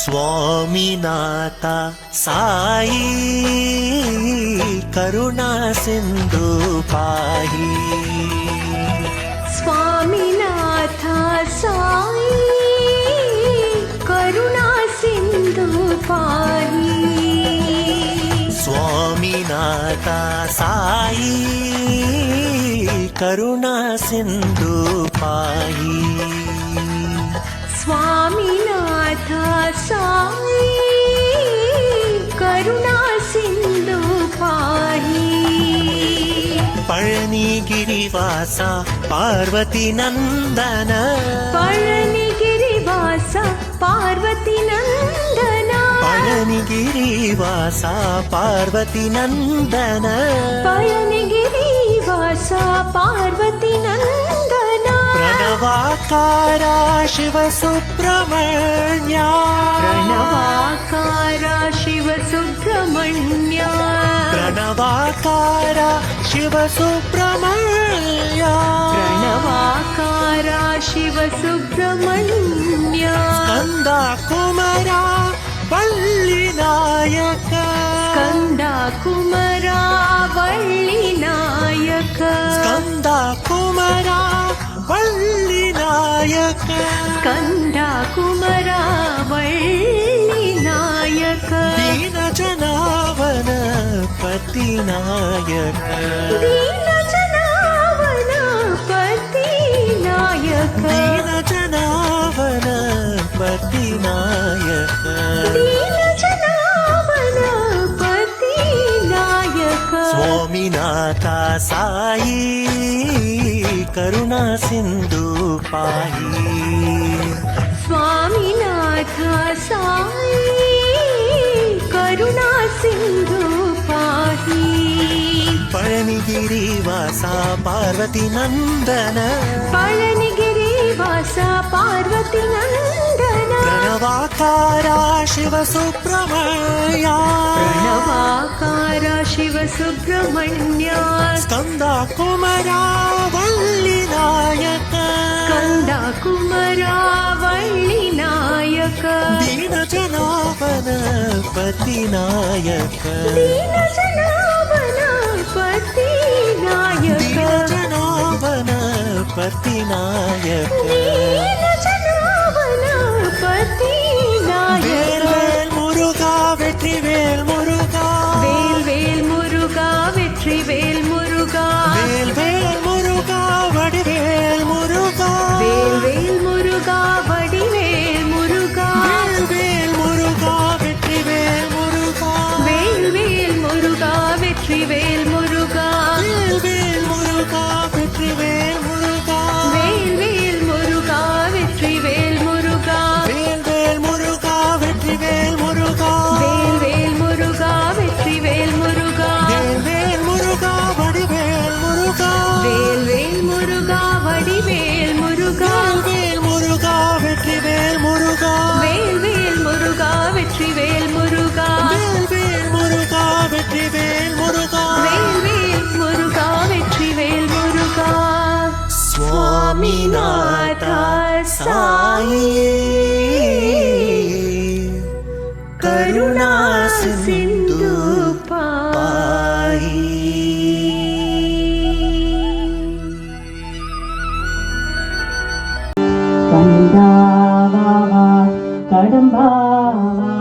ಸ್ವಾಮಿನಾಥ ಸಾಯಿ ಕರುಣಾ ಸಿಂಧು ಪಾಹಿ. ಸ್ವಾಮಿನಾಥ ಸಾಯಿ ಕರುಣಾ ಸಿಂಧು ಪಾಹಿ. ಸ್ವಾಮಿನಾಥ ಸಾಯಿ ಕರುಣಾ ಸಿಂಧು ಪಾಹಿ. ಸ್ವಾಮಿನಾಥ ಸಾಯಿ ಕರುಣಾ ಸಿಂಧು ಪಾಹಿ. ಪಳನಿಗಿರಿವಾಸ ಪಾರ್ವತಿ ನಂದನ. ಪಳನಿಗಿರಿವಾಸ ಪಾರ್ವತಿ ನಂದನ. ಪಳನಿಗಿರಿವಾಸ ಪಾರ್ವತಿ ನಂದನ. ಪಳನಿಗಿರಿವಾಸ ಪಾರ್ವತಿ ನಂದನ. ಪ್ರಣವಾಕಾರ ಶಿವ ಸುಬ್ರಹ್ಮಣ್ಯ. ಪ್ರಣವಾಕಾರ ಶಿವ ಸುಬ್ರಹ್ಮಣ್ಯ. ಪ್ರಣವಾಕಾರ ಶಿವ ಸುಬ್ರಹ್ಮಣ್ಯ. ಪ್ರಣವಾಕಾರ ಶಿವ ಸುಬ್ರಹ್ಮಣ್ಯ. ಸ್ಕಂದ ಕುಮರ ವಳ್ಳಿ ನಾಯಕ. ಸ್ಕಂದ ಕುಮರ ವಳ್ಳಿ ನಾಯಕ. ಸ್ಕಂದ ಕುಮರ ವಳ್ಳಿ ನಾಯಕ. ಸ್ಕಂದ ಕುಮರ ವಳ್ಳಿ ನಾಯಕ. ದೀನ ಜನಾವನ ಪತಿ ನಾಯಕ. ದೀನ ಜನಾವನ ಪತಿ ನಾಯಕ. ದೀನ ಜನಾವನ ಪತಿ ನಾಯಕ. ದೀನ ಜನಾವನ ಪತಿ ನಾಯಕ. ಸ್ವಾಮಿನಾಥ ಸಾಯಿ ಕರುಣಾ ಸಿಂಧು ಪಾಹಿ. ಸ್ವಾಮಿನಾಥ ಸಾಯಿ ಕರುಣಾ ಸಿಂಧು ಪಾಹಿ. ಪಳನಿಗಿರಿವಾಸ ಪಾರ್ವತಿ ನಂದನ. ಪಳನಿಗಿರಿವಾಸ ಪಾರ್ವತಿ ನಂದನ. ಪ್ರಣವಾಕಾರ ಶಿವ ಸುಬ್ರಹ್ಮಣ್ಯ. ಪ್ರಣವಾಕಾರ ಶಿವ ಸುಬ್ರಹ್ಮಣ್ಯ. ಸ್ಕಂದ ಕುಮರ ವಳ್ಳಿ ನಾಯಕ. ಸ್ಕಂದ ಕುಮರ ವಳ್ಳಿ ನಾಯಕ. ದೀನ ಜನಾವನ ಪತಿ ನಾಯಕ. ದೀನ ಜನಾವನ ಪತಿ ನಾಯಕ. ದೀನ ಜನಾವನ ಪತಿ ನಾಯಕ. ದೀನ ಜನಾವನ ಪತಿ ನಾಯಕ. வேல் வேல் முருகா வெற்றி வேல் முருகா. வேல் வேல் முருகா வெற்றி வேல் முருகா. வேல் வேல் முருகா வடிவேல் முருகா. வேல் வேல் முருகா வடிவேல் முருகா. வேல் வேல் முருகா வெற்றி வேல் முருகா. வேல் வேல் முருகா வெற்றி வேல் முருகா. வேல் வேல் முருகா வெற்றி வேல் முருகா. வேல் வேல் முருகா வெற்றி வேல் முருகா. வேல் வேல் முருகா வெற்றி வேல் முருகா. வேல் வேல் முருகா வெற்றி வேல் முருகா. வேல் வேல் முருகா வடிவேல் முருகா. வேல் வேல் முருகா வடிவேல் முருகா. வேல் முருகா வெற்றி வேல் முருகா. வேல் வேல் முருகா வெற்றி வேல் முருகா. வேல் வேல் முருகா வெற்றி வேல் முருகா. வேல் வேல் முருகா வெற்றி வேல் முருகா. ಸ್ವಾಮಿನಾಥ ಸಾಯಿ ಕರುಣಾ ಸಿಂಧು ಪಾಹಿ. ಕಂದಾವಾ ಕಡಂಬಾವಾ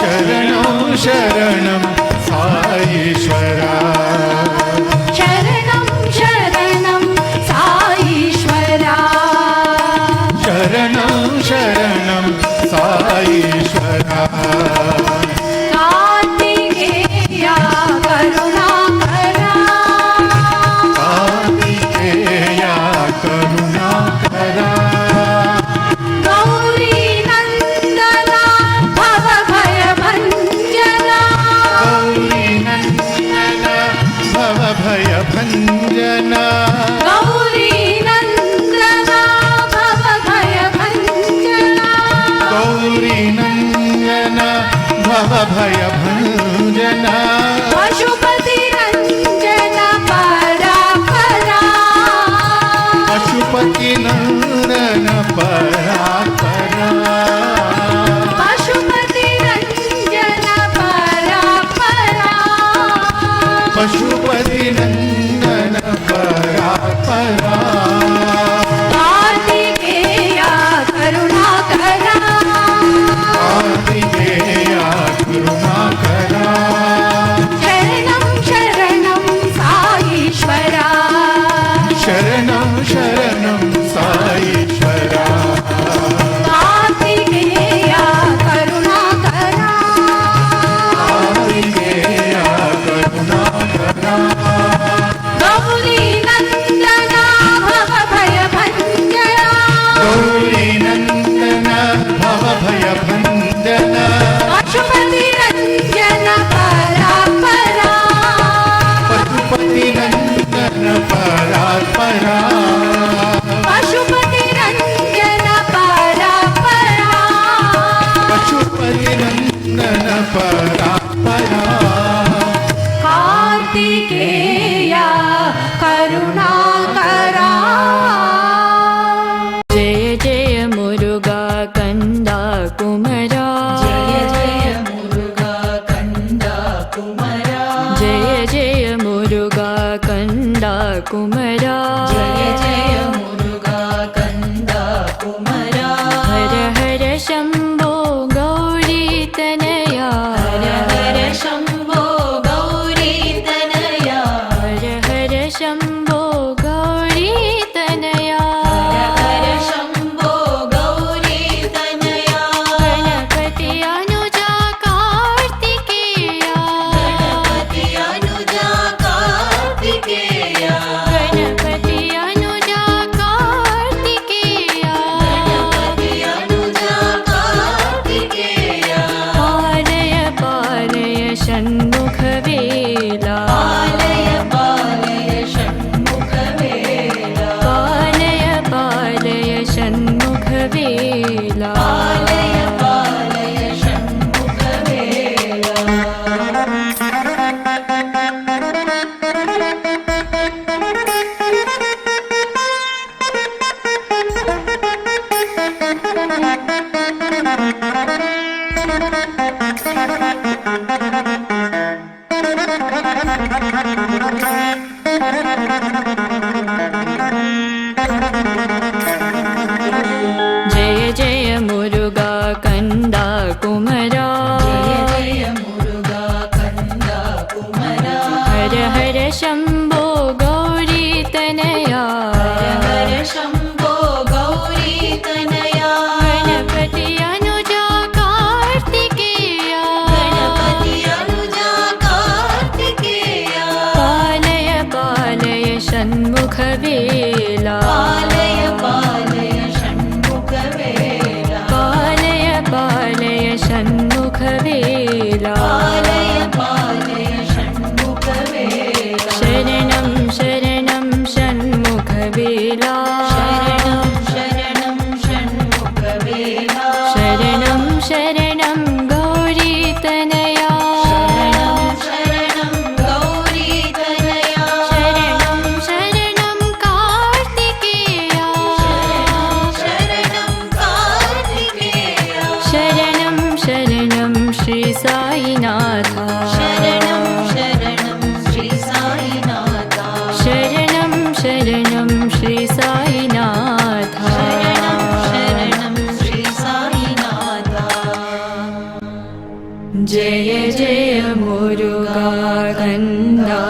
शरणं शरणं साईश्वरा शरणं शरणं साईश्वरा शरणं शरणं साईश्वरा कार्तिकेया करुणाकरा कार्तिकेया करुणाकरा गौरी नन्दना भवभयभञ्जना गौरी नन्दन भवभयभञ्जना गौरी नन्दना भवभयभञ्जना गौरी नन्दन भवभयभञ्जना पशुपति रञ्जन परापरा पशुपति नन्दन परात्परा पशुपति रञ्जन परापरा पशुपति नन्दन परात्परा कार्तिकेया करुणाकरा कार्तिकेया करुणाकरा शरणं शरणं साईश्वरा शरणं शरणं साईश्वरा कार्तिकेया करुणाकरा कार्तिकेया करुणाकरा गौरी नन्दना भवभयभञ्जना गौरी नन्दन भवभयभञ्जना पशुपति रञ्जन परापरा पशुपति नन्दन परात्परा पशुपति रञ्जन परापरा पशुपति नन्दन परात्परा कार्तिकेया करुणाकरा जय जय मुरुगा कंदा कुमरा जय जय मुरुगा कंदा कुमरा जय जय मुरुगा कंदा कुमरा जय जय मुरुगा कंदा कुमरा हर हर शंभो गौरी तनया हर हर शंभो गौरी तनया हर हर शंभो गौरी तनया हर हर शंभो गौरी तनया गणपति अनुजा कार्तिकेया गणपति अनुजा कार्तिकेया गणपति अनुजा कार्तिकेया गणपति अनुजा कार्तिकेया पालय पालय षण्मुख वेला पालय पालय षण्मुख वेला पालय पालय षण्मुख वेला पालय पालय षण्मुख वेला जय जय मुरुगा कंदा कुमरा जय जय मुरुगा कंदा कुमरा हर हर शंभो गौरी तनया हर हर शंभो गौरी तनया गणपति अनुजा कार्तिकेया गणपति अनुजा कार्तिकेया पालय पालय षण्मुख वेला पालय पालय षण्मुख वेला पालय पालय षण्मुख वेला पालय पालय षण्मुख वेला शरणं शरणं षण्मुख वेला शरणं शरणं षण्मुख वेला शरणं शरणं गौरी तनया शरणं शरणं गौरी तनया शरणं शरणं कार्तिकेया शरणं कार्तिकेया शरणं शरणं श्री साईनाथा शरणं शरणं श्री साईनाथा शरणं शरणं श्री साईनाथा शरणं शरणं श्री साईनाथा जय जय मुरुगा कन्दा